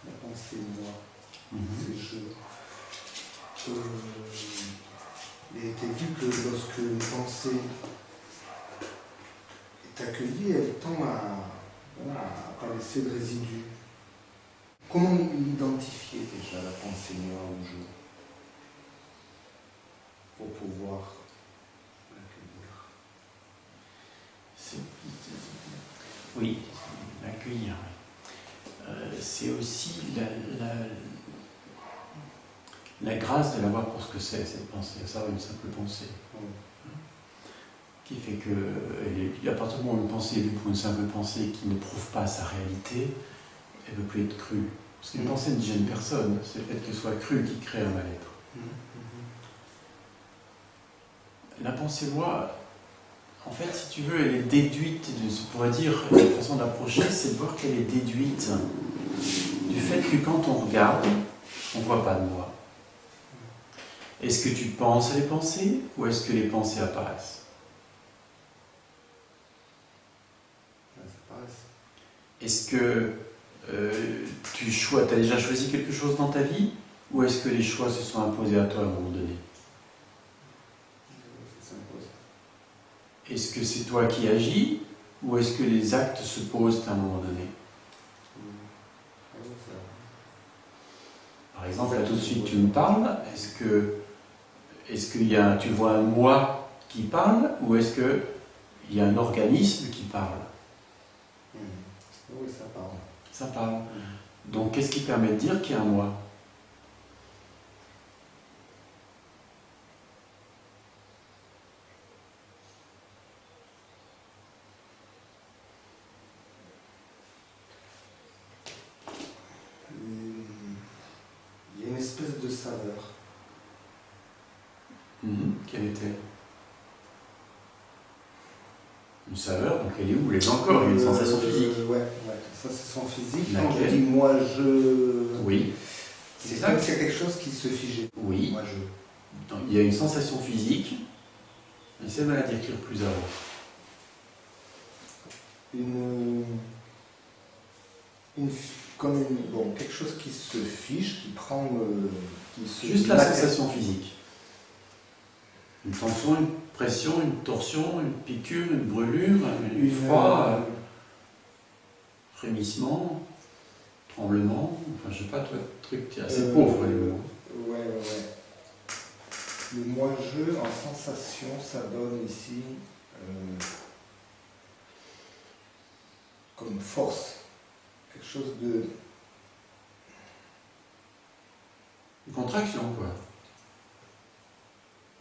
la pensée moi, c'est je. Il a été vu que lorsque une pensée est accueillie, elle tend à ne pas laisser de résidus. Comment identifier déjà la pensée moi ou je pour pouvoir l'accueillir? Oui, l'accueillir. C'est aussi la grâce de l'avoir pour ce que c'est, cette pensée, à savoir une simple pensée. Qui fait que, à partir du moment où une pensée est vue pour une simple pensée qui ne prouve pas sa réalité, elle ne peut plus être crue. Parce qu'une pensée ne gêne personne, c'est le fait qu'elle soit crue qui crée un mal-être. La pensée moi, en fait, si tu veux, elle est déduite, on pourrait dire, une façon d'approcher, c'est de voir qu'elle est déduite du fait que quand on regarde, on ne voit pas de moi. Est-ce que tu penses à les pensées ou est-ce que les pensées apparaissent? Est-ce que tu as déjà choisi quelque chose dans ta vie ou est-ce que les choix se sont imposés à toi à un moment donné? Est-ce que c'est toi qui agis ou est-ce que les actes se posent à un moment donné? Par exemple, là tout de suite tu me parles, est-ce que tu vois un moi qui parle ou est-ce qu'il y a un organisme qui parle? Oui, ça parle. Ça parle. Donc qu'est-ce qui permet de dire qu'il y a un moi? Il y a une espèce de saveur. Quelle est-elle? Une saveur, donc elle est où? Elle est encore, il y a une sensation physique. Ouais, sensation physique. Laquelle? Quand je dis moi je. Oui. C'est comme s'il y a quelque chose qui se figeait. Oui. Moi je. Donc, il y a une sensation physique. Essaie de la décrire plus avant. Quelque chose qui se fige, qui prend. Juste la sensation physique. Une tension, une pression, une torsion, une piqûre, une brûlure, un froid, frémissement, tremblement, enfin je sais pas, toi, truc assez pauvre les mots. Ouais. Le moi-je en sensation, ça donne ici comme force, quelque chose de. Une contraction, quoi.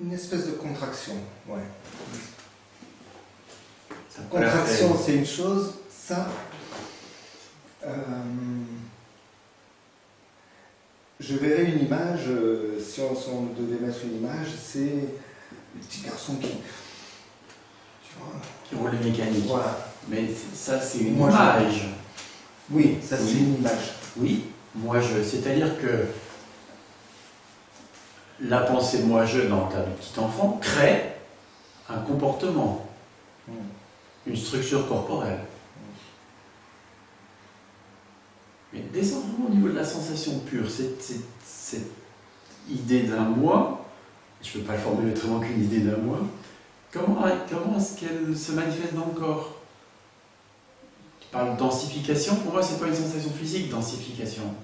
Une espèce de contraction, ouais. Ça contraction, c'est une chose, ça. Je verrais une image, si on devait mettre une image, c'est le petit garçon qui. Tu vois, qui roule les mécaniques. Voilà. Mais ça, c'est une image. Oui, ça c'est une image. Oui, c'est-à-dire que la pensée moi-je, dans le cas du petit enfant, crée un comportement, une structure corporelle. Mais descendons au niveau de la sensation pure, cette idée d'un moi, je ne peux pas le formuler autrement qu'une idée d'un moi, comment est-ce qu'elle se manifeste dans le corps? Tu parles de densification, pour moi c'est pas une sensation physique, densification.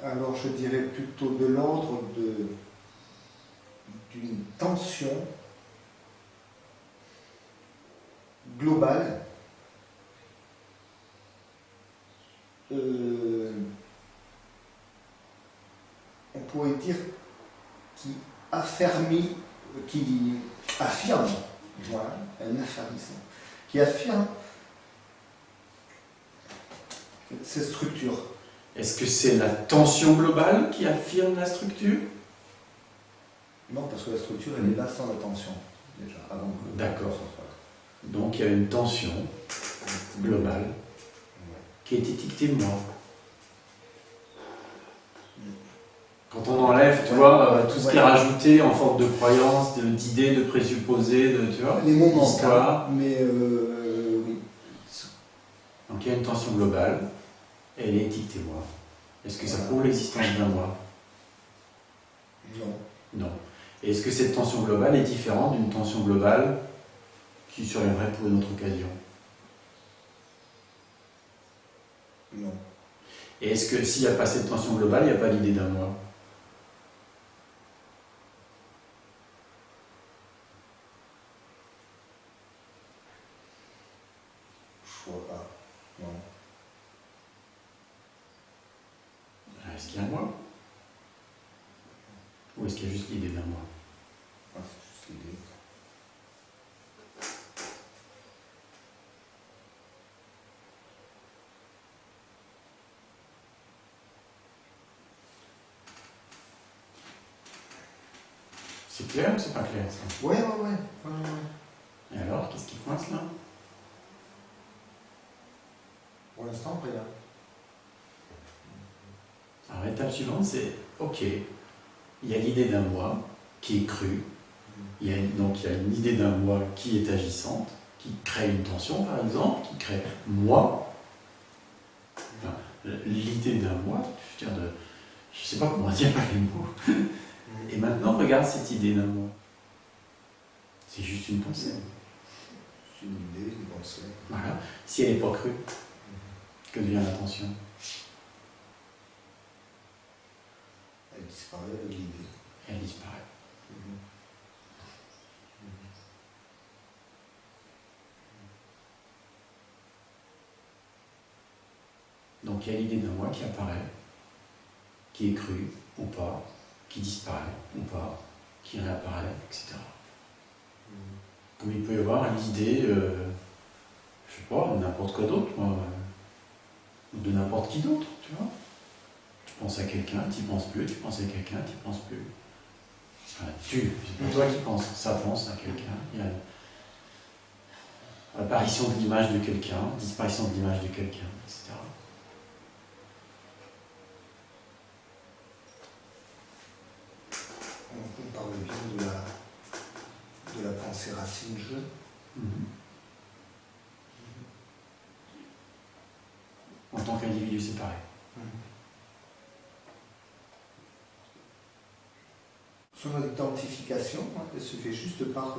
Alors je dirais plutôt de l'ordre d'une tension globale, on pourrait dire qui affirme, voilà, un affermissement, qui affirme cette structure. Est-ce que c'est la tension globale qui affirme la structure? Non, parce que la structure, elle est là sans la tension, déjà, avant que... D'accord. Donc il y a une tension globale qui est étiquetée moi. Quand on enlève, tu vois, tout ce qui est rajouté en forme de croyance, d'idées, de présupposés, tu vois, les moments, d'histoire. Mais oui. Donc il y a une tension globale, et elle est étiquetée moi. Est-ce que ça prouve l'existence d'un moi? Non. Non. Et est-ce que cette tension globale est différente d'une tension globale qui surviendrait pour une autre occasion? Non. Et est-ce que s'il n'y a pas cette tension globale, il n'y a pas l'idée d'un moi? Je vois pas. Non. Est-ce qu'il y a un moi? Ou est-ce qu'il y a juste l'idée d'un moi? Ah, c'est juste l'idée. C'est clair ou c'est pas clair ça? Ouais. Et alors, qu'est-ce qui coince là? Pour l'instant, rien. Alors l'étape suivante, c'est ok, il y a l'idée d'un moi qui est cru, donc il y a une idée d'un moi qui est agissante, qui crée une tension par exemple, qui crée moi, enfin, l'idée d'un moi, je veux dire je sais pas comment dire par les mots. Et maintenant regarde cette idée d'un moi. C'est juste une pensée. C'est une idée, une pensée. Voilà. Si elle n'est pas crue, que devient l'intention? Elle disparaît avec l'idée. Elle disparaît. Donc il y a l'idée d'un moi qui apparaît, qui est cru ou pas, qui disparaît ou pas, qui réapparaît, etc. Comme il peut y avoir l'idée, je sais pas, de n'importe quoi d'autre, ou de n'importe qui d'autre, tu vois. Tu penses à quelqu'un, tu n'y penses plus, tu penses à quelqu'un, tu n'y penses plus. Enfin, c'est pas toi qui penses, ça pense à quelqu'un. Il y a l'apparition de l'image de quelqu'un, disparition de l'image de quelqu'un, etc. On parle bien de la pensée racine-jeu. En tant qu'individu séparé. Son identification, elle se fait juste par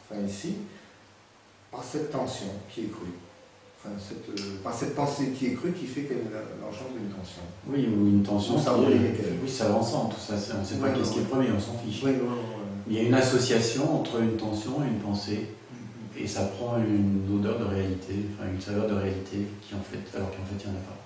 enfin ici, par cette tension qui est crue. Enfin, par cette pensée qui est crue qui fait qu'elle engendre une tension. Oui, ou une tension. Ça oui, ça va ensemble, tout ça. On ne sait pas qu'est-ce qui est premier, on s'en fiche. Il y a une association entre une tension et une pensée, et ça prend une odeur de réalité, enfin une saveur de réalité, alors qu'en fait il n'y en a pas.